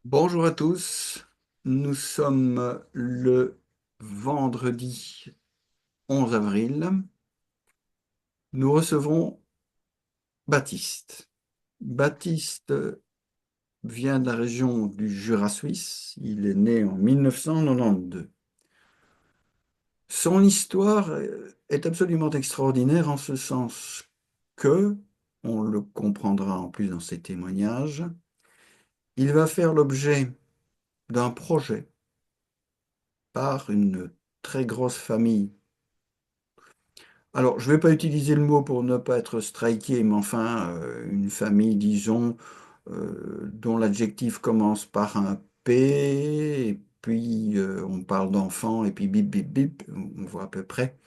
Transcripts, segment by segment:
Bonjour à tous, nous sommes le vendredi 11 avril. Nous recevons Baptiste. Baptiste vient de la région du Jura suisse. Il est né en 1992. Son histoire est absolument extraordinaire en ce sens que, on le comprendra en plus dans ses témoignages, il va faire l'objet d'un projet par une très grosse famille. Alors, je ne vais pas utiliser le mot pour ne pas être striké, mais enfin, une famille, disons, dont l'adjectif commence par un P, et puis on parle d'enfant, et puis bip, bip, bip, on voit à peu près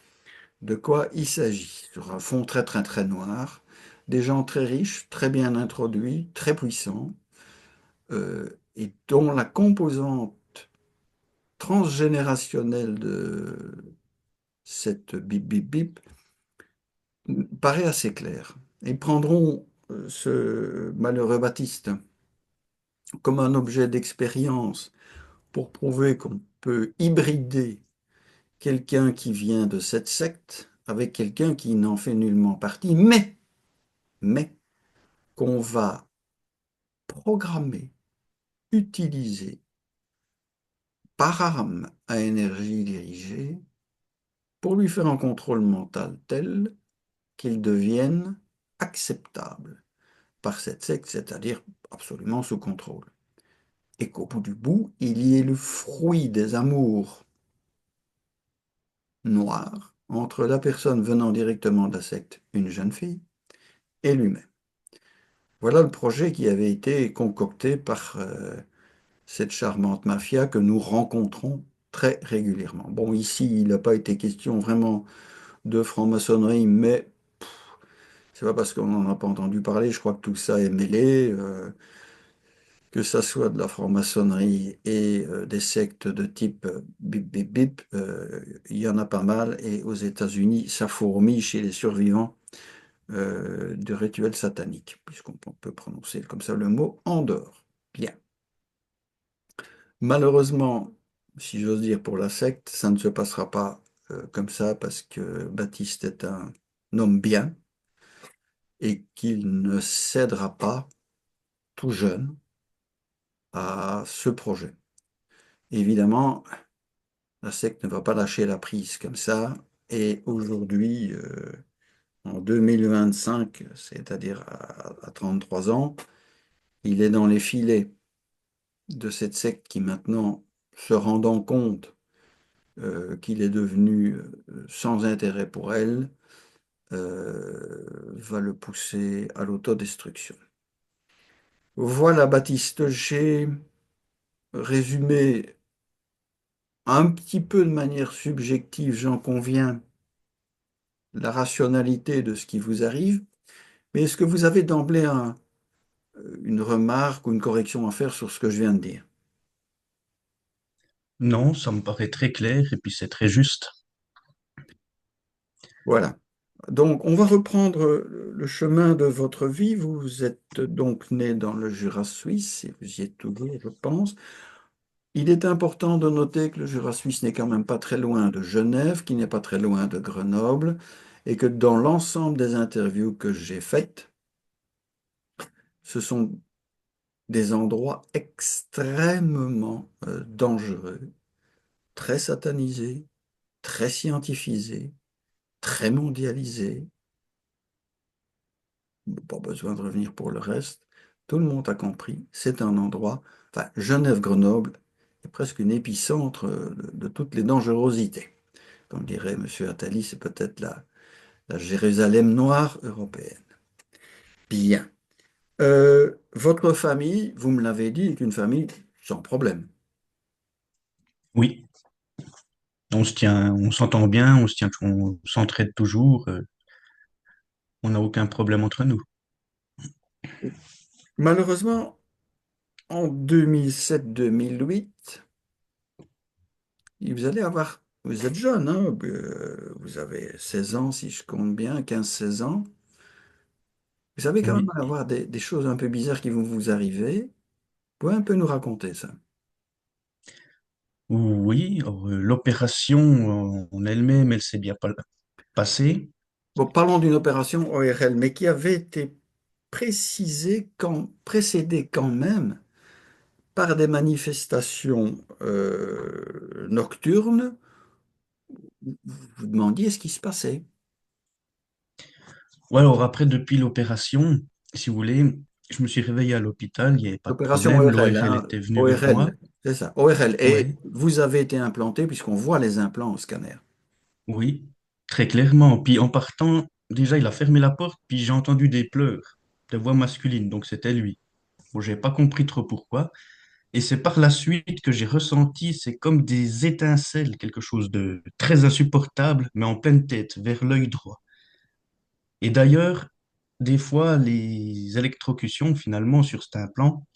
de quoi il s'agit. Sur un fond très, très, très noir, des gens très riches, très bien introduits, très puissants, et dont la composante transgénérationnelle de cette bip, bip, bip paraît assez clair. Ils prendront ce malheureux Baptiste comme un objet d'expérience pour prouver qu'on peut hybrider quelqu'un qui vient de cette secte avec quelqu'un qui n'en fait nullement partie, mais qu'on va programmer, utiliser par arme à énergie dirigée pour lui faire un contrôle mental tel qu'il devienne acceptable par cette secte, c'est-à-dire absolument sous contrôle. Et qu'au bout du bout, il y ait le fruit des amours noirs entre la personne venant directement de la secte, une jeune fille, et lui-même. Voilà le projet qui avait été concocté par cette charmante mafia que nous rencontrons très régulièrement. Bon, ici, il n'a pas été question vraiment de franc-maçonnerie, mais c'est pas parce qu'on n'en a pas entendu parler, je crois que tout ça est mêlé. Que ça soit de la franc-maçonnerie et des sectes de type bip bip bip, il y en a pas mal. Et aux États-Unis, ça fourmille chez les survivants de rituels sataniques, puisqu'on peut prononcer comme ça le mot en dehors. Bien. Malheureusement, si j'ose dire pour la secte, ça ne se passera pas comme ça parce que Baptiste est un homme bien et qu'il ne cédera pas tout jeune à ce projet. Évidemment, la secte ne va pas lâcher la prise comme ça. Et aujourd'hui, en 2025, c'est-à-dire à 33 ans, il est dans les filets de cette secte qui maintenant, se rendant compte qu'il est devenu sans intérêt pour elle, va le pousser à l'autodestruction. Voilà, Baptiste, j'ai résumé un petit peu de manière subjective, j'en conviens, la rationalité de ce qui vous arrive. Mais est-ce que vous avez d'emblée une remarque ou une correction à faire sur ce que je viens de dire? Non, ça me paraît très clair et puis c'est très juste. Voilà. Donc, on va reprendre le chemin de votre vie. Vous êtes donc né dans le Jura suisse et vous y êtes toujours, je pense. Il est important de noter que le Jura suisse n'est quand même pas très loin de Genève, qui n'est pas très loin de Grenoble, et que dans l'ensemble des interviews que j'ai faites, ce sont des endroits extrêmement dangereux, très satanisés, très scientifisés, très mondialisé. Pas besoin de revenir pour le reste. Tout le monde a compris. C'est un endroit, enfin, Genève-Grenoble est presque une épicentre de toutes les dangerosités. Comme dirait M. Attali, c'est peut-être la Jérusalem noire européenne. Bien. Votre famille, vous me l'avez dit, est une famille sans problème. Oui, on se tient, on s'entend bien, on s'entraide toujours, on n'a aucun problème entre nous. Malheureusement, en 2007-2008, vous allez avoir, vous êtes jeune, hein, vous avez 16 ans, si je compte bien, 15-16 ans. Vous allez quand même Oui, avoir des choses un peu bizarres qui vont vous arriver. Vous pouvez un peu nous raconter ça? Oui, alors, l'opération en elle-même, elle s'est bien passée. Bon, parlons d'une opération ORL, mais qui avait été précédée quand même par des manifestations nocturnes. Vous vous demandiez ce qui se passait. Ouais, alors après, depuis l'opération, si vous voulez, je me suis réveillé à l'hôpital, il n'y avait pas de L'opération problème. ORL, L'ORL hein, était venu vers moi. ORL, c'est ça, ORL. Et Ouais, vous avez été implanté, puisqu'on voit les implants au scanner. oui, très clairement. Puis en partant, déjà, il a fermé la porte, puis j'ai entendu des pleurs, des voix masculines, donc c'était lui. Bon, j'ai pas compris trop pourquoi. Et c'est par la suite que j'ai ressenti, c'est comme des étincelles, quelque chose de très insupportable, mais en pleine tête, vers l'œil droit. Et d'ailleurs, des fois, les électrocutions, finalement, sur cet implant,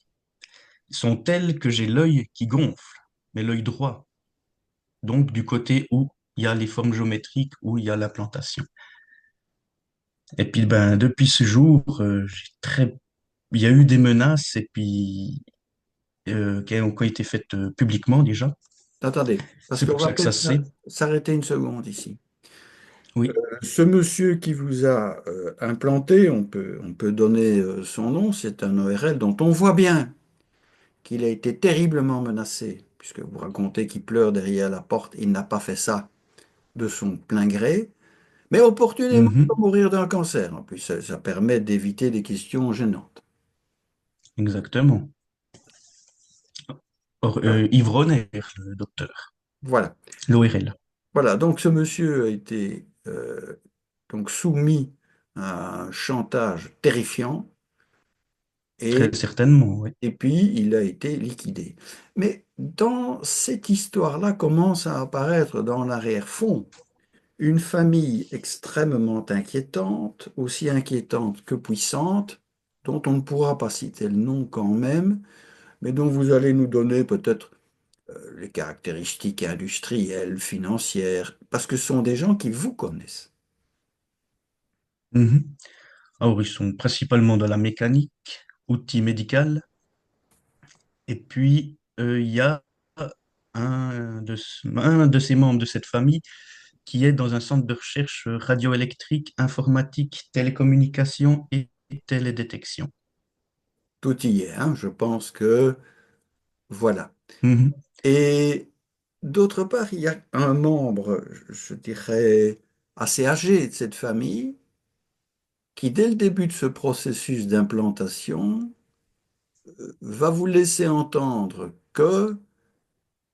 sont telles que j'ai l'œil qui gonfle, mais l'œil droit, donc du côté où il y a les formes géométriques, où il y a l'implantation. Et puis, ben, depuis ce jour, il y a eu des menaces, et puis, qui ont été faites publiquement déjà. Attendez, parce C'est qu'on pour va ça que ça peut-être c'est. s'arrêter une seconde ici. Oui. Ce monsieur qui vous a implanté, on peut donner son nom, c'est un ORL dont on voit bien qu'il a été terriblement menacé, puisque vous racontez qu'il pleure derrière la porte. Il n'a pas fait ça de son plein gré, mais opportunément Mhm. pour mourir d'un cancer. En plus, ça permet d'éviter des questions gênantes. Exactement. Voilà. Yves Roner, le docteur, Voilà. l'ORL. Voilà. Donc, ce monsieur a été donc soumis à un chantage terrifiant Très et, certainement, oui. et puis il a été liquidé. Mais dans cette histoire-là commence à apparaître dans l'arrière-fond une famille extrêmement inquiétante, aussi inquiétante que puissante, dont on ne pourra pas citer le nom quand même, mais dont vous allez nous donner peut-être les caractéristiques industrielles, financières, parce que ce sont des gens qui vous connaissent. Mhm. Alors, ils sont principalement dans la mécanique, outils médical, et puis il y a un de ces membres de cette famille qui est dans un centre de recherche radioélectrique, informatique, télécommunication et télédétection. Tout y est, hein, je pense que voilà. Mhm. Et d'autre part, il y a un membre, je dirais, assez âgé de cette famille, qui, dès le début de ce processus d'implantation, va vous laisser entendre que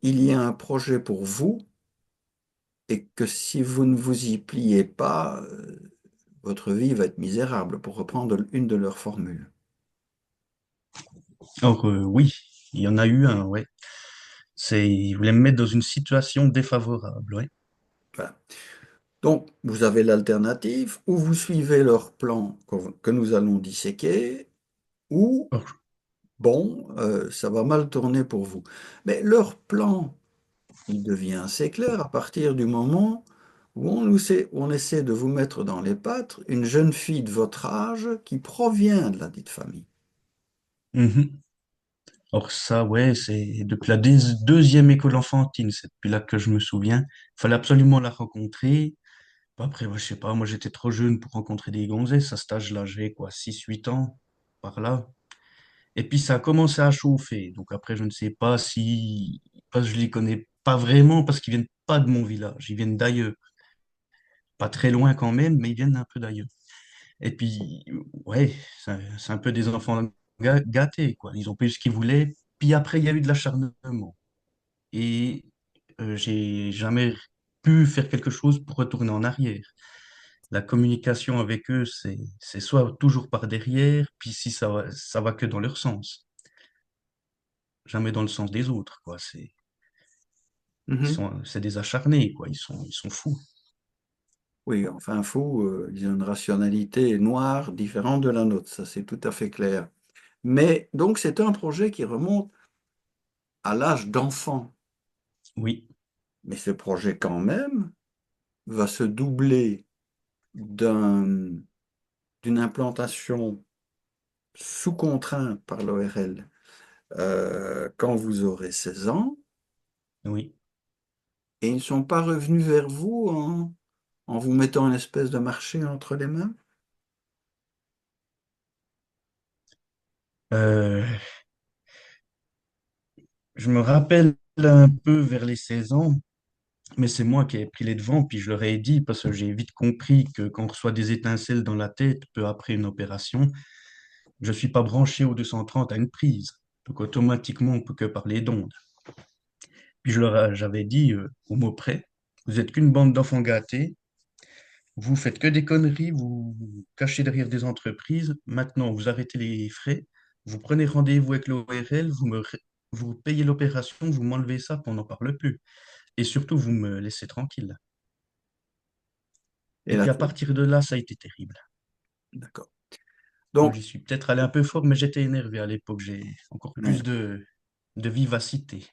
il y a un projet pour vous et que si vous ne vous y pliez pas, votre vie va être misérable, pour reprendre une de leurs formules. Alors, oui, il y en a eu un, ouais. Ils voulaient me mettre dans une situation défavorable, ouais. Voilà. Donc, vous avez l'alternative, ou vous suivez leur plan que nous allons disséquer, ou, Alors, bon, ça va mal tourner pour vous. Mais leur plan, il devient assez clair à partir du moment où on essaie de vous mettre dans les pattes une jeune fille de votre âge qui provient de la dite famille. mhm. Or ça, ouais, c'est depuis la deuxième école enfantine, c'est depuis là que je me souviens. Il fallait absolument la rencontrer. Après, moi, je sais pas, moi j'étais trop jeune pour rencontrer des gonzesses à cet âge-là, j'ai quoi, 6 8 ans, par là. Et puis ça a commencé à chauffer. Donc après, je ne sais pas si, parce que je les connais pas vraiment, parce qu'ils viennent pas de mon village, ils viennent d'ailleurs. Pas très loin quand même, mais ils viennent un peu d'ailleurs. Et puis, ouais, c'est un peu des enfants gâtés, quoi. Ils ont pas eu ce qu'ils voulaient. Puis après, il y a eu de l'acharnement. Et j'ai jamais pu faire quelque chose pour retourner en arrière. La communication avec eux, c'est soit toujours par derrière, puis si ça va que dans leur sens, jamais dans le sens des autres, quoi. Mhm. C'est des acharnés, quoi. Ils sont fous. Oui, enfin, fou, ils ont une rationalité noire différente de la nôtre, ça c'est tout à fait clair. Mais donc c'est un projet qui remonte à l'âge d'enfant. Oui. Mais ce projet quand même va se doubler d'un- d'une implantation sous contrainte par l'ORL quand vous aurez 16 ans, Oui. et ils ne sont pas revenus vers vous en vous mettant une espèce de marché entre les mains? Euh, je me rappelle un peu vers les 16 ans, mais c'est moi qui ai pris les devants, puis je leur ai dit, parce que j'ai vite compris que quand on reçoit des étincelles dans la tête peu après une opération, je ne suis pas branché au 230 à une prise. Donc automatiquement, on ne peut que parler d'ondes. Puis j'avais dit au mot près, vous êtes qu'une bande d'enfants gâtés, vous faites que des conneries, vous cachez derrière des entreprises. Maintenant, vous arrêtez les frais, vous prenez rendez-vous avec l'ORL, vous payez l'opération, vous m'enlevez ça, puis on n'en parle plus. Et surtout, vous me laissez tranquille. Et Et là, puis à partir de là, ça a été terrible. d'accord. Moi, Donc, j'y suis peut-être allé un peu fort, mais j'étais énervé à l'époque. J'ai encore plus ouais, de vivacité.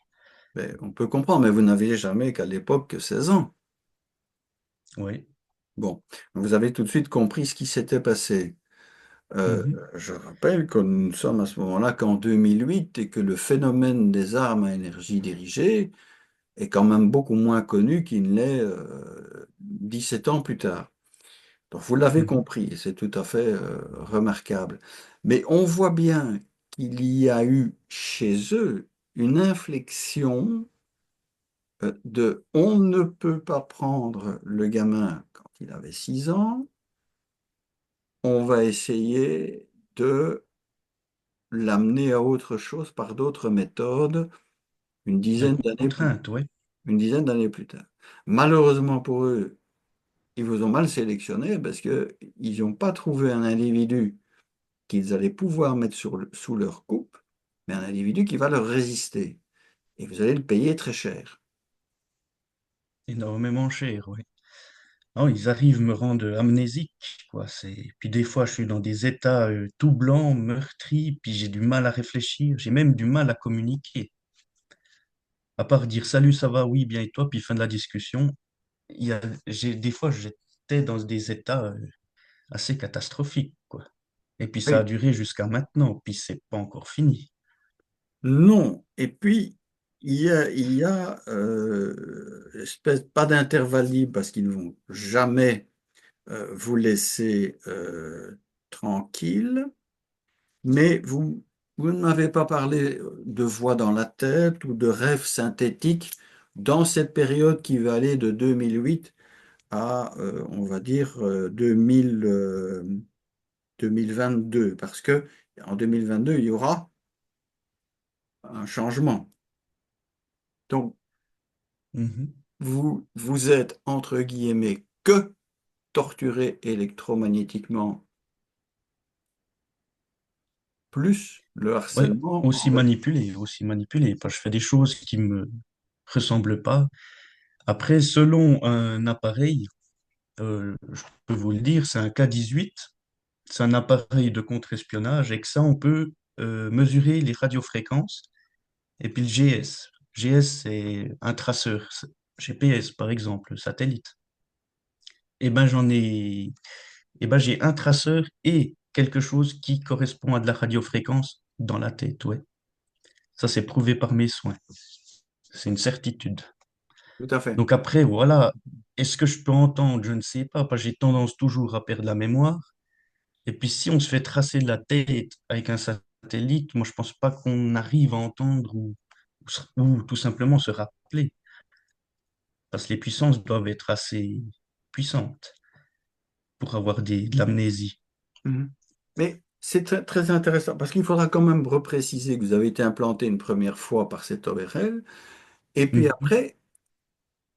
ben, on peut comprendre, mais vous n'aviez jamais qu'à l'époque que 16 ans. Oui. Bon, vous avez tout de suite compris ce qui s'était passé. Euh, Mhm. je rappelle que nous ne sommes à ce moment-là qu'en 2008 et que le phénomène des armes à énergie dirigée est quand même beaucoup moins connu qu'il ne l'est 17 ans plus tard. Donc vous l'avez Mhm. compris, et c'est tout à fait remarquable. Mais on voit bien qu'il y a eu chez eux une inflexion de on ne peut pas prendre le gamin quand il avait 6 ans, on va essayer de l'amener à autre chose par d'autres méthodes une La dizaine d'années plus, contrainte, oui. une dizaine d'années plus tard. Malheureusement pour eux, ils vous ont mal sélectionné parce qu'ils n'ont pas trouvé un individu qu'ils allaient pouvoir mettre sous leur coupe, mais un individu qui va leur résister. Et vous allez le payer très cher. Énormément cher, oui. Non, ils arrivent me rendre amnésique, quoi. Puis des fois, je suis dans des états tout blancs, meurtris, puis j'ai du mal à réfléchir, j'ai même du mal à communiquer. À part dire salut, ça va, oui, bien et toi, puis fin de la discussion, des fois, j'étais dans des états assez catastrophiques, quoi. Et puis ça a Oui. duré jusqu'à maintenant, puis c'est pas encore fini. Non. Et puis, espèce, pas d'intervalle libre parce qu'ils ne vont jamais vous laisser tranquille. Mais vous ne m'avez pas parlé de voix dans la tête ou de rêves synthétiques dans cette période qui va aller de 2008 à, on va dire, 2022. Parce que en 2022, il y aura un changement. Donc, Mhm. vous êtes, entre guillemets, que torturé électromagnétiquement, plus le Ouais, harcèlement. aussi manipulé, parce que je fais des choses qui me ressemblent pas. Après, selon un appareil, je peux vous le dire, c'est un K18. C'est un appareil de contre-espionnage et que ça, on peut mesurer les radiofréquences et puis le GS. GS, c'est un traceur. GPS, par exemple, satellite. Et ben, et ben, j'ai un traceur et quelque chose qui correspond à de la radiofréquence dans la tête, ouais. Ça, c'est prouvé par mes soins. C'est une certitude. Tout à fait. Donc après, voilà. Est-ce que je peux entendre? Je ne sais pas, parce que j'ai tendance toujours à perdre la mémoire. Et puis, si on se fait tracer la tête avec un satellite, moi, je pense pas qu'on arrive à entendre ou tout simplement se rappeler, parce que les puissances doivent être assez puissantes pour avoir de l'amnésie. Mhm. Mais c'est très, très intéressant parce qu'il faudra quand même repréciser que vous avez été implanté une première fois par cet ORL. Et puis Mhm. après,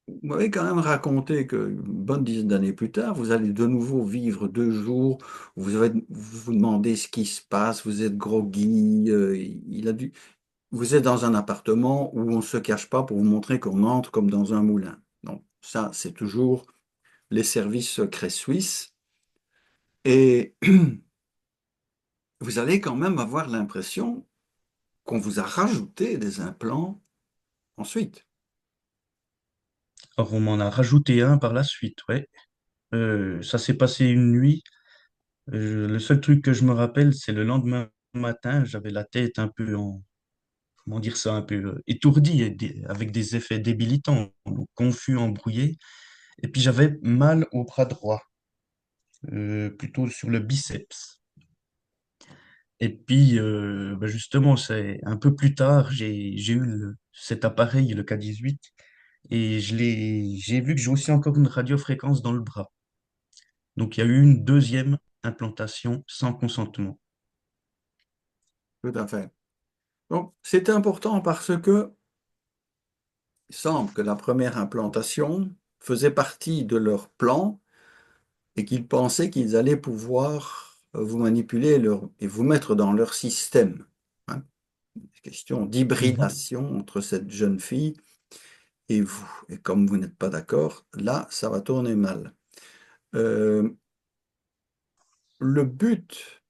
vous m'avez quand même raconté qu'une bonne dizaine d'années plus tard, vous allez de nouveau vivre 2 jours, vous vous demandez ce qui se passe, vous êtes groggy, vous êtes dans un appartement où on ne se cache pas pour vous montrer qu'on entre comme dans un moulin. Donc ça, c'est toujours les services secrets suisses. Et vous allez quand même avoir l'impression qu'on vous a rajouté des implants ensuite. Or, on m'en a rajouté un par la suite, ouais. Ça s'est passé une nuit. Le seul truc que je me rappelle, c'est le lendemain matin, j'avais la tête un peu comment dire ça, un peu étourdi, et avec des effets débilitants, donc confus, embrouillé. Et puis j'avais mal au bras droit, plutôt sur le biceps. Et puis, ben justement, c'est un peu plus tard, j'ai eu cet appareil, le K18, et j'ai vu que j'ai aussi encore une radiofréquence dans le bras. Donc, il y a eu une deuxième implantation sans consentement. Tout à fait. Donc, c'est important parce que il semble que la première implantation faisait partie de leur plan et qu'ils pensaient qu'ils allaient pouvoir vous manipuler et vous mettre dans leur système. Hein. Question Mhm. d'hybridation entre cette jeune fille et vous. Et comme vous n'êtes pas d'accord, là, ça va tourner mal. Euh, le but,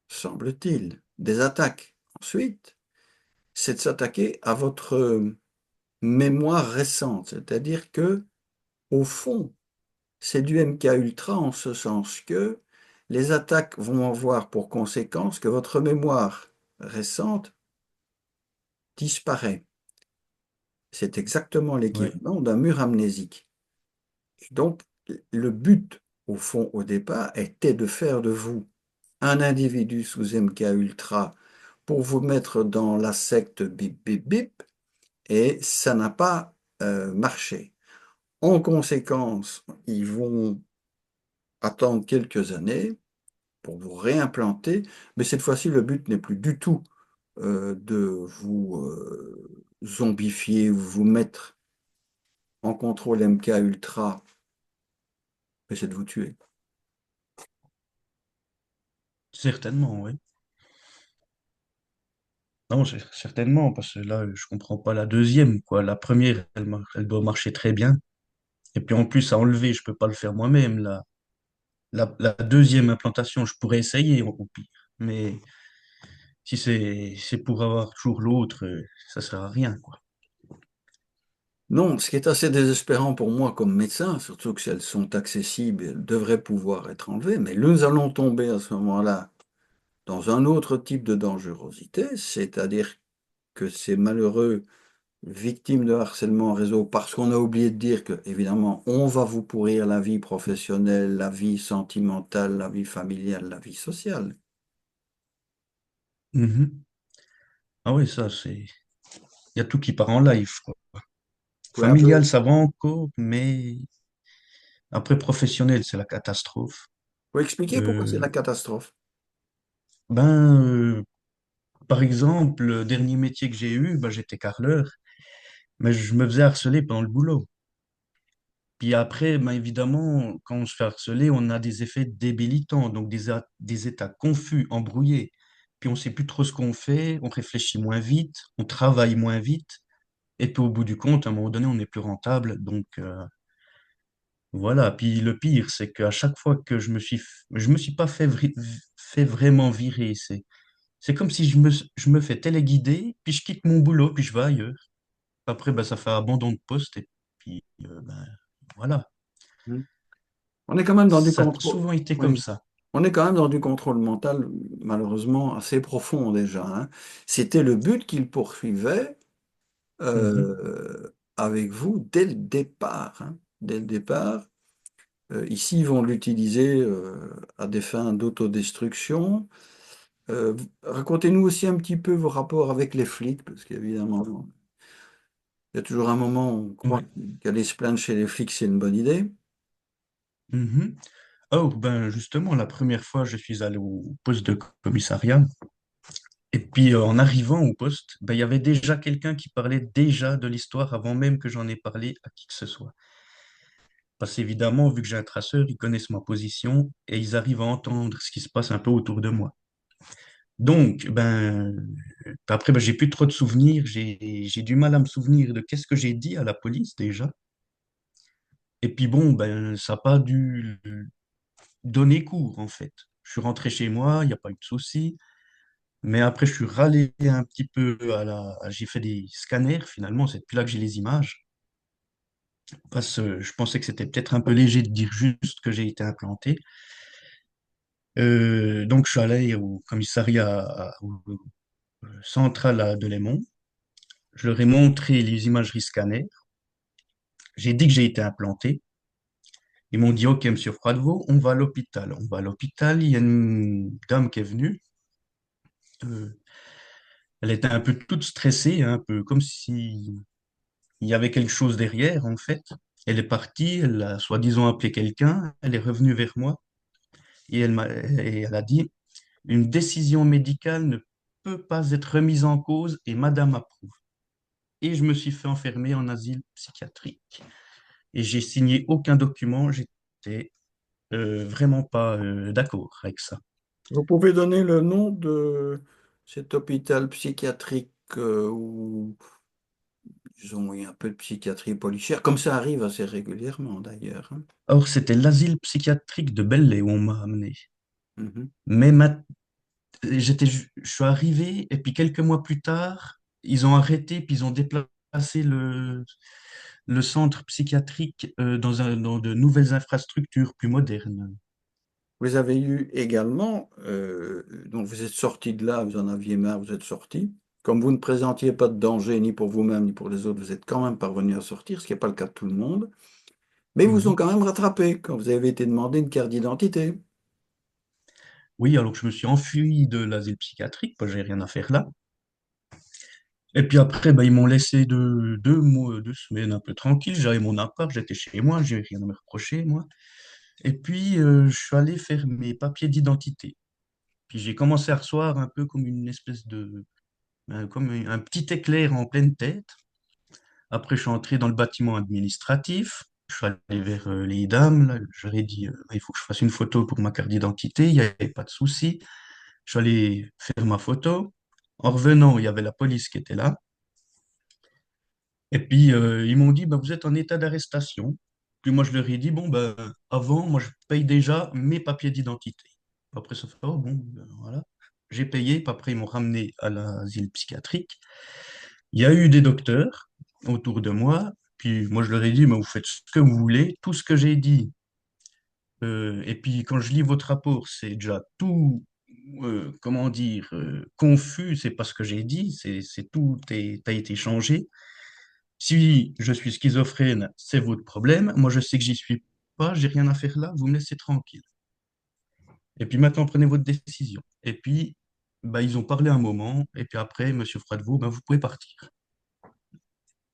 semble-t-il, des attaques ensuite, c'est de s'attaquer à votre mémoire récente. C'est-à-dire que, au fond, c'est du MK Ultra en ce sens que les attaques vont avoir pour conséquence que votre mémoire récente disparaît. C'est exactement Ouais, l'équivalent d'un mur amnésique. Et donc, le but, au fond, au départ, était de faire de vous un individu sous MK Ultra pour vous mettre dans la secte bip bip bip, et ça n'a pas marché. En conséquence, ils vont attendre quelques années pour vous réimplanter, mais cette fois-ci, le but n'est plus du tout de vous zombifier, vous mettre en contrôle MK Ultra, mais c'est de vous tuer. certainement, oui. Non, certainement, parce que là, je comprends pas la deuxième, quoi. La première, elle doit marcher très bien. Et puis en plus, à enlever, je peux pas le faire moi-même. La deuxième implantation, je pourrais essayer au pire. Mais si c'est pour avoir toujours l'autre, ça sert à rien, quoi. Non, ce qui est assez désespérant pour moi comme médecin, surtout que si elles sont accessibles, elles devraient pouvoir être enlevées, mais nous allons tomber à ce moment-là dans un autre type de dangerosité, c'est-à-dire que ces malheureux victimes de harcèlement en réseau, parce qu'on a oublié de dire que, évidemment, on va vous pourrir la vie professionnelle, la vie sentimentale, la vie familiale, la vie sociale. Mhm. Ah oui, ça, c'est... Il y a tout qui part en live, quoi. Oui, un Familial, peu. ça va encore, mais après professionnel, c'est la catastrophe. Faut expliquer pourquoi c'est Euh, la catastrophe. ben, par exemple, le dernier métier que j'ai eu, ben, j'étais carreleur, mais je me faisais harceler pendant le boulot. Puis après, ben, évidemment, quand on se fait harceler, on a des effets débilitants, donc des états confus, embrouillés. Puis on ne sait plus trop ce qu'on fait, on réfléchit moins vite, on travaille moins vite, et puis au bout du compte, à un moment donné, on n'est plus rentable. Donc voilà. Puis le pire, c'est qu'à chaque fois que je me suis pas fait vraiment virer. C'est comme si je me fais téléguider, puis je quitte mon boulot, puis je vais ailleurs. Après, ben, ça fait abandon de poste, et puis ben, voilà. Hmm. On est quand même dans du Ça a contrôle. souvent été comme Oui. ça. On est quand même dans du contrôle mental, malheureusement, assez profond déjà. Hein. C'était le but qu'il poursuivait Mhm. avec vous dès le départ. Hein. Dès le départ. Ici, ils vont l'utiliser à des fins d'autodestruction. Racontez-nous aussi un petit peu vos rapports avec les flics, parce qu'évidemment, il y a toujours un moment où on croit Ouais. qu'aller se plaindre chez les flics, c'est une bonne idée. Mhm. Oh, ben justement, la première fois, je suis allé au poste de commissariat. Et puis, en arrivant au poste, ben, il y avait déjà quelqu'un qui parlait déjà de l'histoire avant même que j'en ai parlé à qui que ce soit. Parce qu'évidemment, vu que j'ai un traceur, ils connaissent ma position et ils arrivent à entendre ce qui se passe un peu autour de moi. Donc, ben, après, ben, j'ai plus trop de souvenirs. J'ai du mal à me souvenir de qu'est-ce que j'ai dit à la police déjà. Et puis bon, ben, ça n'a pas dû donner cours, en fait. Je suis rentré chez moi, il n'y a pas eu de souci. Mais après, je suis rallé un petit peu j'ai fait des scanners, finalement. C'est depuis là que j'ai les images. Parce que je pensais que c'était peut-être un peu léger de dire juste que j'ai été implanté. Donc, je suis allé au commissariat central de Lémont. Je leur ai montré les imageries scanner. J'ai dit que j'ai été implanté. Ils m'ont dit, OK, monsieur Froidevaux, on va à l'hôpital. On va à l'hôpital. Il y a une dame qui est venue. Euh, Elle était un peu toute stressée, un peu comme si il y avait quelque chose derrière, en fait. Elle est partie, elle a soi-disant appelé quelqu'un, elle est revenue vers moi et elle a dit, une décision médicale ne peut pas être remise en cause et madame approuve. Et je me suis fait enfermer en asile psychiatrique. Et j'ai signé aucun document, j'étais vraiment pas d'accord avec ça. Vous pouvez donner le nom de cet hôpital psychiatrique où ils ont eu un peu de psychiatrie policière, comme ça arrive assez régulièrement d'ailleurs, hein. Or, c'était l'asile psychiatrique de Belley où on m'a amené. Mhm. Mais je suis arrivé et puis quelques mois plus tard, ils ont arrêté puis ils ont déplacé le centre psychiatrique dans de nouvelles infrastructures plus modernes. Vous avez eu également, donc vous êtes sorti de là, vous en aviez marre, vous êtes sorti. Comme vous ne présentiez pas de danger ni pour vous-même ni pour les autres, vous êtes quand même parvenu à sortir, ce qui n'est pas le cas de tout le monde. Mais ils vous ont Mhm. quand même rattrapé quand vous avez été demandé une carte d'identité. Oui, alors que je me suis enfui de l'asile psychiatrique, parce que j'ai rien à faire là. Et puis après, bah, ils m'ont laissé deux mois, 2 semaines un peu tranquille. J'avais mon appart, j'étais chez moi, j'ai rien à me reprocher, moi. Et puis, je suis allé faire mes papiers d'identité. Puis j'ai commencé à recevoir un peu comme une espèce comme un petit éclair en pleine tête. Après, je suis entré dans le bâtiment administratif. Je suis allé vers les dames. Là. Je leur ai dit, il faut que je fasse une photo pour ma carte d'identité. Il n'y avait pas de souci. Je suis allé faire ma photo. En revenant, il y avait la police qui était là. Et puis, ils m'ont dit, bah, vous êtes en état d'arrestation. Puis moi, je leur ai dit, bon, ben, avant, moi, je paye déjà mes papiers d'identité. Après, ça fait, oh, bon, ben, voilà. J'ai payé, puis après, ils m'ont ramené à l'asile psychiatrique. Il y a eu des docteurs autour de moi, puis moi, je leur ai dit, mais vous faites ce que vous voulez, tout ce que j'ai dit. Et puis, quand je lis votre rapport, c'est déjà tout, comment dire, confus, c'est pas ce que j'ai dit, c'est tout a été changé. Si je suis schizophrène, c'est votre problème. Moi, je sais que j'y suis pas, j'ai rien à faire là, vous me laissez tranquille. Et puis maintenant, prenez votre décision. Et puis, bah, ils ont parlé un moment, et puis après, Monsieur Froidevaux, bah, vous pouvez partir.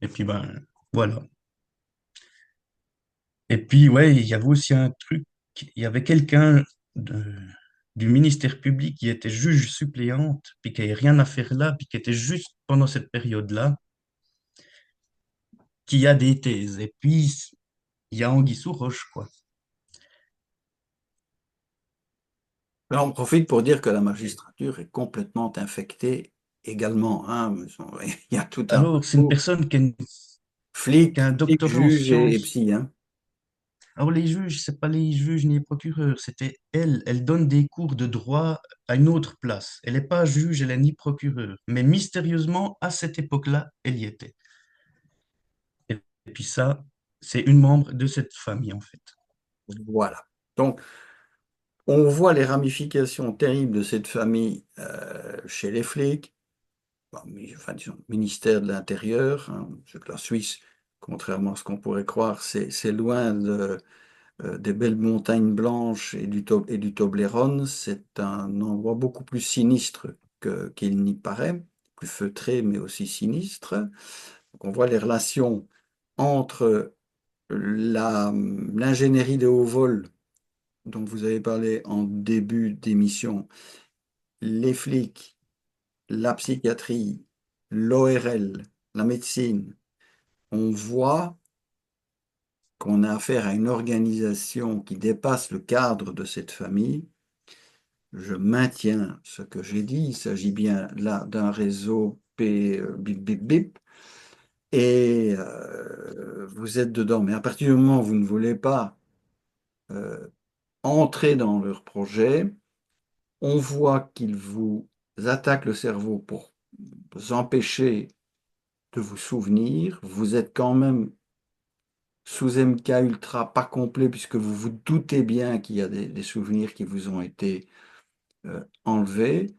Et puis, ben, voilà. Et puis, ouais, il y avait aussi un truc, il y avait quelqu'un de- du ministère public qui était juge suppléante, puis qui n'avait rien à faire là, puis qui était juste pendant cette période-là, qui a des thèses. Et puis, il y a anguille sous roche, quoi. Là, on profite pour dire que la magistrature est complètement infectée également, hein. Il y a tout un Alors, c'est une réseau. personne qui a un Flic, doctorat en juge et sciences. psy, hein. Alors, les juges, c'est pas les juges ni les procureurs, c'était elle. Elle donne des cours de droit à une autre place. Elle n'est pas juge, elle n'est ni procureur. Mais mystérieusement, à cette époque-là, elle y était. Et puis ça, c'est une membre de cette famille, en fait. Voilà. Donc, on voit les ramifications terribles de cette famille chez les flics, bon, enfin, disons, ministère de l'Intérieur, hein, parce que la Suisse, contrairement à ce qu'on pourrait croire, c'est loin des belles montagnes blanches et du Toblerone. C'est un endroit beaucoup plus sinistre qu'il n'y paraît, plus feutré, mais aussi sinistre. Donc, on voit les relations entre l'ingénierie de haut vol dont vous avez parlé en début d'émission, les flics, la psychiatrie, l'ORL, la médecine. On voit qu'on a affaire à une organisation qui dépasse le cadre de cette famille. Je maintiens ce que j'ai dit. Il s'agit bien là d'un réseau bip bip bip. Et vous êtes dedans. Mais à partir du moment où vous ne voulez pas euh, entrer dans leur projet, on voit qu'ils vous attaquent le cerveau pour vous empêcher de vous souvenir. Vous êtes quand même sous MK ultra pas complet puisque vous vous doutez bien qu'il y a des souvenirs qui vous ont été enlevés.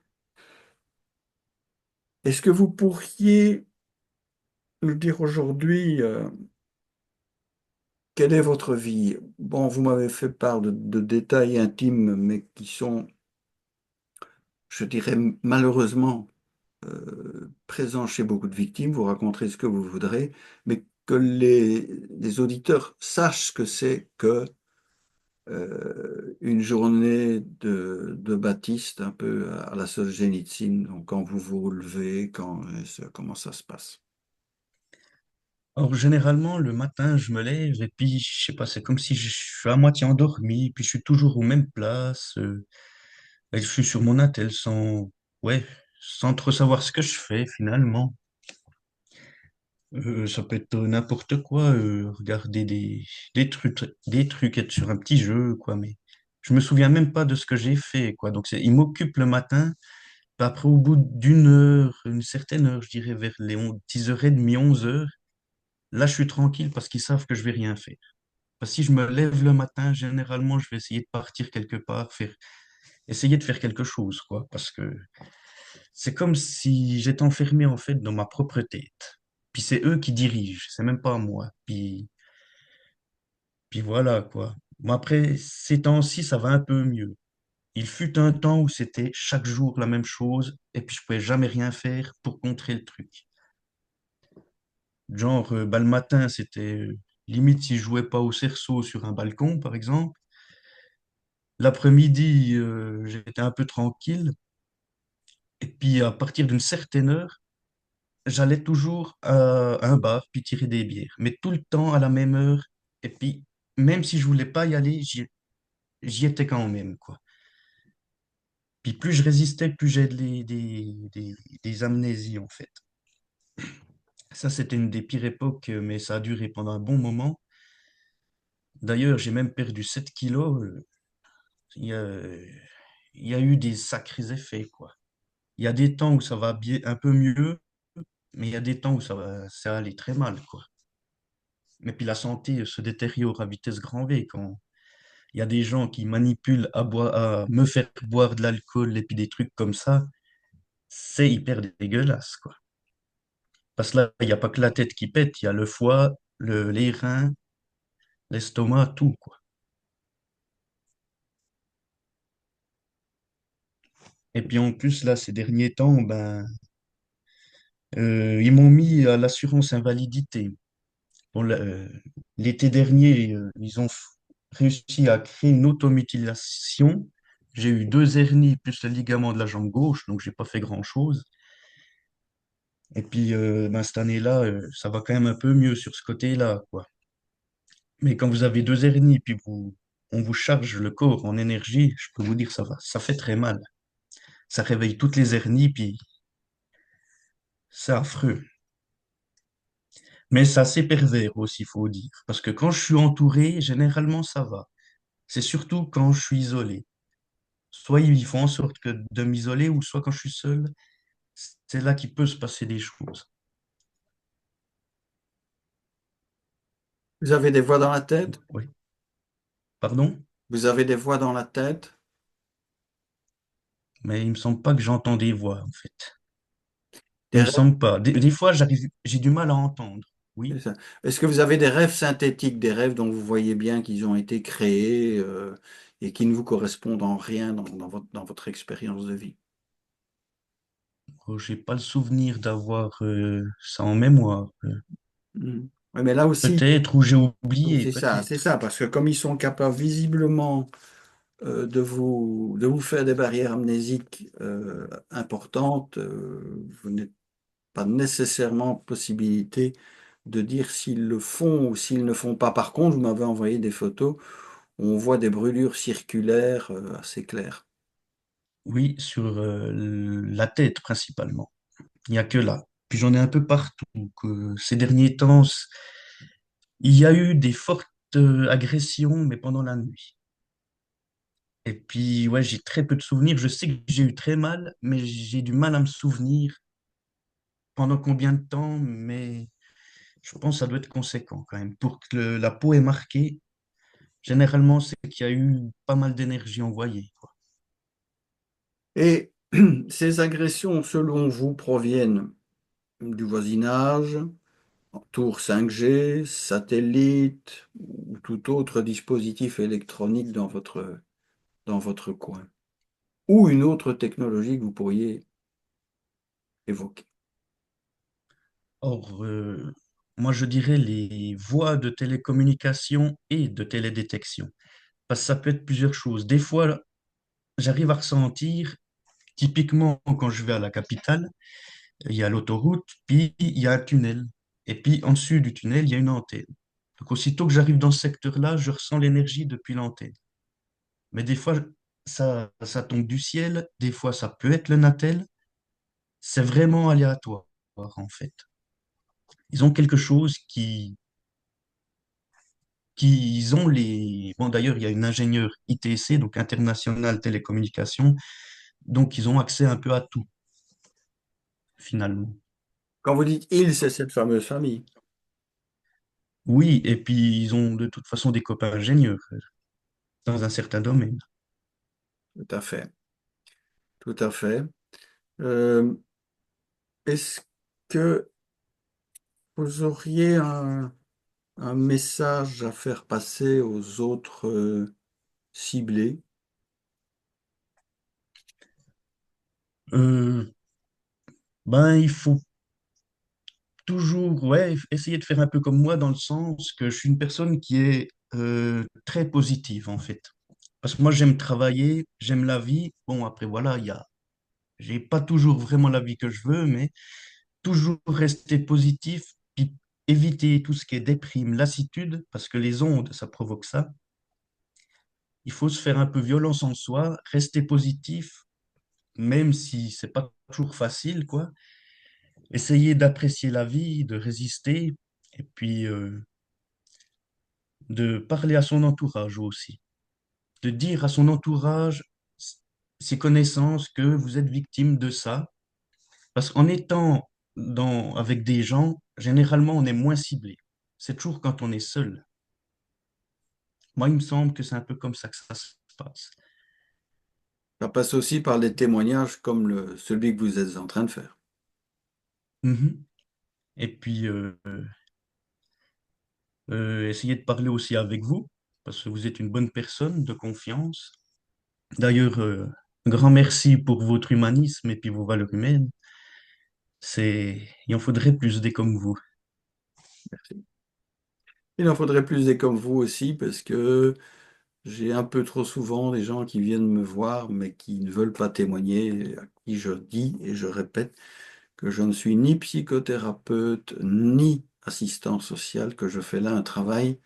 Est-ce que vous pourriez nous dire aujourd'hui, quelle est votre vie? Bon, vous m'avez fait part de détails intimes, mais qui sont, je dirais, malheureusement présents chez beaucoup de victimes. Vous raconterez ce que vous voudrez, mais que les auditeurs sachent ce que c'est que une journée de Baptiste, un peu à la Solzhenitsyn, donc quand vous vous levez, comment ça se passe. Alors, généralement, le matin, je me lève et puis, je sais pas, c'est comme si je suis à moitié endormi, puis je suis toujours aux mêmes places, et je suis sur mon attel ouais, sans trop savoir ce que je fais finalement. Ça peut être n'importe quoi, regarder des trucs, être sur un petit jeu, quoi, mais je me souviens même pas de ce que j'ai fait, quoi. Donc, il m'occupe le matin, puis après, au bout d'une heure, une certaine heure, je dirais vers les 10h30, 11h, là, je suis tranquille parce qu'ils savent que je vais rien faire. Parce que si je me lève le matin, généralement, je vais essayer de partir quelque part, essayer de faire quelque chose, quoi. Parce que c'est comme si j'étais enfermé, en fait, dans ma propre tête. Puis c'est eux qui dirigent, c'est même pas moi. Puis voilà, quoi. Bon, après, ces temps-ci, ça va un peu mieux. Il fut un temps où c'était chaque jour la même chose, et puis je pouvais jamais rien faire pour contrer le truc. Genre, bah, le matin, c'était limite si je jouais pas au cerceau sur un balcon, par exemple. L'après-midi, j'étais un peu tranquille. Et puis, à partir d'une certaine heure, j'allais toujours à un bar, puis tirer des bières. Mais tout le temps à la même heure. Et puis, même si je voulais pas y aller, j'y étais quand même, quoi. Puis plus je résistais, plus j'ai des amnésies, en fait. Ça, c'était une des pires époques, mais ça a duré pendant un bon moment. D'ailleurs, j'ai même perdu 7 kilos. Il y a, il y a eu des sacrés effets, quoi. Il y a des temps où ça va bien, un peu mieux, mais il y a des temps où ça va aller très mal, quoi. Et puis la santé se détériore à vitesse grand V quand il y a des gens qui manipulent à me faire boire de l'alcool et puis des trucs comme ça. C'est hyper dégueulasse, quoi. Parce que là, il n'y a pas que la tête qui pète, il y a le foie, les reins, l'estomac, tout, quoi. Et puis en plus, là, ces derniers temps, ben, ils m'ont mis à l'assurance invalidité. Bon, l'été dernier, ils ont réussi à créer une automutilation. J'ai eu 2 hernies plus le ligament de la jambe gauche, donc j'ai pas fait grand-chose. Et puis ben, cette année-là, ça va quand même un peu mieux sur ce côté-là, quoi. Mais quand vous avez 2 hernies, puis on vous charge le corps en énergie, je peux vous dire ça va, ça fait très mal. Ça réveille toutes les hernies, puis c'est affreux. Mais c'est assez pervers aussi, il faut dire. Parce que quand je suis entouré, généralement ça va. C'est surtout quand je suis isolé. Soit ils font en sorte de m'isoler, ou soit quand je suis seul, c'est là qu'il peut se passer des choses. Vous avez des voix dans la tête? Oui. Pardon? Vous avez des voix dans la tête? Mais il me semble pas que j'entends des voix, en fait. Il Des me rêves, semble pas. Des fois, j'ai du mal à entendre. c'est Oui. ça. Est-ce que vous avez des rêves synthétiques, des rêves dont vous voyez bien qu'ils ont été créés et qui ne vous correspondent en rien dans votre expérience de vie? Oh, j'ai pas le souvenir d'avoir ça en mémoire. Mhm. Oui, mais là aussi, Peut-être, ou j'ai oublié, c'est peut-être. ça, parce que comme ils sont capables visiblement de vous faire des barrières amnésiques importantes, vous n'êtes pas nécessairement possibilité de dire s'ils le font ou s'ils ne font pas. Par contre, vous m'avez envoyé des photos où on voit des brûlures circulaires assez claires. Oui, sur la tête principalement. Il n'y a que là. Puis j'en ai un peu partout. Ces derniers temps, il y a eu des fortes agressions, mais pendant la nuit. Et puis, ouais, j'ai très peu de souvenirs. Je sais que j'ai eu très mal, mais j'ai du mal à me souvenir pendant combien de temps, mais je pense que ça doit être conséquent quand même. Pour que la peau est marquée, généralement, c'est qu'il y a eu pas mal d'énergie envoyée, quoi. Et ces agressions, selon vous, proviennent du voisinage, tour 5G, satellite ou tout autre dispositif électronique dans votre coin. Ou une autre technologie que vous pourriez évoquer. Or, moi, je dirais les voies de télécommunication et de télédétection. Parce que ça peut être plusieurs choses. Des fois, j'arrive à ressentir, typiquement quand je vais à la capitale, il y a l'autoroute, puis il y a un tunnel. Et puis en dessus du tunnel, il y a une antenne. Donc aussitôt que j'arrive dans ce secteur-là, je ressens l'énergie depuis l'antenne. Mais des fois, ça tombe du ciel, des fois, ça peut être le Natel. C'est vraiment aléatoire, en fait. Ils ont quelque chose qui ils ont les... Bon, d'ailleurs, il y a une ingénieure ITC, donc International Télécommunications, donc ils ont accès un peu à tout, finalement. Quand vous dites ils, c'est cette fameuse famille. Oui, et puis ils ont de toute façon des copains ingénieurs dans un certain domaine. Tout à fait. Tout à fait. Euh, est-ce que vous auriez un message à faire passer aux autres ciblés? Euh, ben, il faut toujours, ouais, essayer de faire un peu comme moi dans le sens que je suis une personne qui est très positive, en fait. Parce que moi, j'aime travailler, j'aime la vie. Bon, après, voilà, j'ai pas toujours vraiment la vie que je veux, mais toujours rester positif, puis éviter tout ce qui est déprime, lassitude, parce que les ondes, ça provoque ça. Il faut se faire un peu violence en soi, rester positif, même si c'est pas toujours facile, quoi. Essayer d'apprécier la vie, de résister, et puis de parler à son entourage aussi. De dire à son entourage, ses connaissances, que vous êtes victime de ça. Parce qu'en étant avec des gens, généralement, on est moins ciblé. C'est toujours quand on est seul. Moi, il me semble que c'est un peu comme ça que ça se passe. Ça passe aussi par des témoignages comme celui que vous êtes en train de faire. Mhm. Et puis, essayez de parler aussi avec vous, parce que vous êtes une bonne personne de confiance. D'ailleurs, un grand merci pour votre humanisme et puis vos valeurs humaines. Il en faudrait plus des comme vous. Il en faudrait plus des comme vous aussi parce que j'ai un peu trop souvent des gens qui viennent me voir mais qui ne veulent pas témoigner, à qui je dis et je répète que je ne suis ni psychothérapeute ni assistant social, que je fais là un travail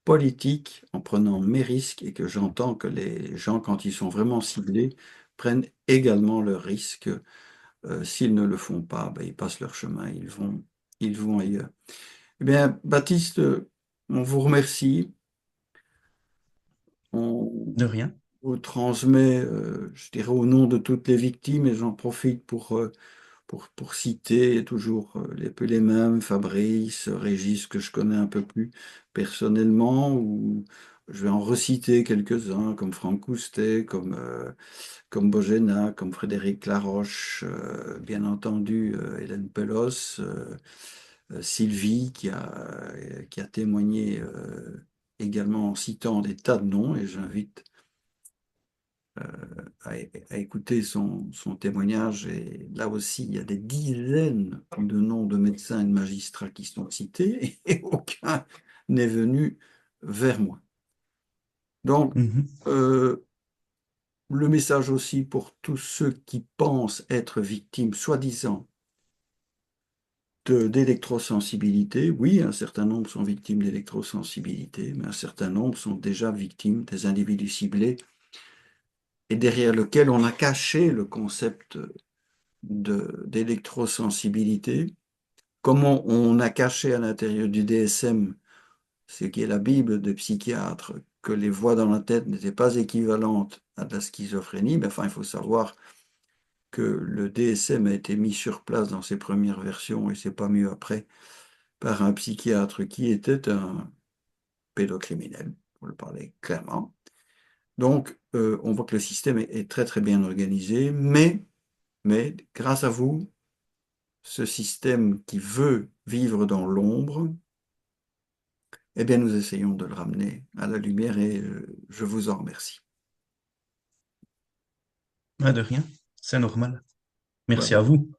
politique en prenant mes risques et que j'entends que les gens, quand ils sont vraiment ciblés, prennent également leurs risques. S'ils ne le font pas, ben, ils passent leur chemin, ils vont ailleurs. Eh bien, Baptiste, on vous remercie. On De rien. vous transmet, je dirais, au nom de toutes les victimes, et j'en profite pour citer toujours un peu les mêmes, Fabrice, Régis, que je connais un peu plus personnellement, ou je vais en reciter quelques-uns, comme Franck Coustet, comme Bogena, comme Frédéric Laroche, bien entendu, Hélène Pelos, Sylvie, qui a témoigné également en citant des tas de noms, et j'invite à écouter son témoignage. Et là aussi, il y a des dizaines de noms de médecins et de magistrats qui sont cités et aucun n'est venu vers moi. Donc, Mhm. euh, le message aussi pour tous ceux qui pensent être victimes, soi-disant, d'électrosensibilité. Oui, un certain nombre sont victimes d'électrosensibilité, mais un certain nombre sont déjà victimes des individus ciblés et derrière lequel on a caché le concept d'électrosensibilité, comment on a caché à l'intérieur du DSM, ce qui est la Bible des psychiatres, que les voix dans la tête n'étaient pas équivalentes à de la schizophrénie. Mais enfin, il faut savoir que le DSM a été mis sur place dans ses premières versions, et c'est pas mieux après, par un psychiatre qui était un pédocriminel, pour le parler clairement. Donc, on voit que le système est très très bien organisé, mais grâce à vous, ce système qui veut vivre dans l'ombre, eh bien, nous essayons de le ramener à la lumière et je vous en remercie. Ah, de rien, c'est normal. Merci Voilà. à vous.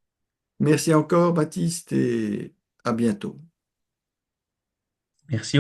Merci encore, Baptiste, et à bientôt. Merci. Au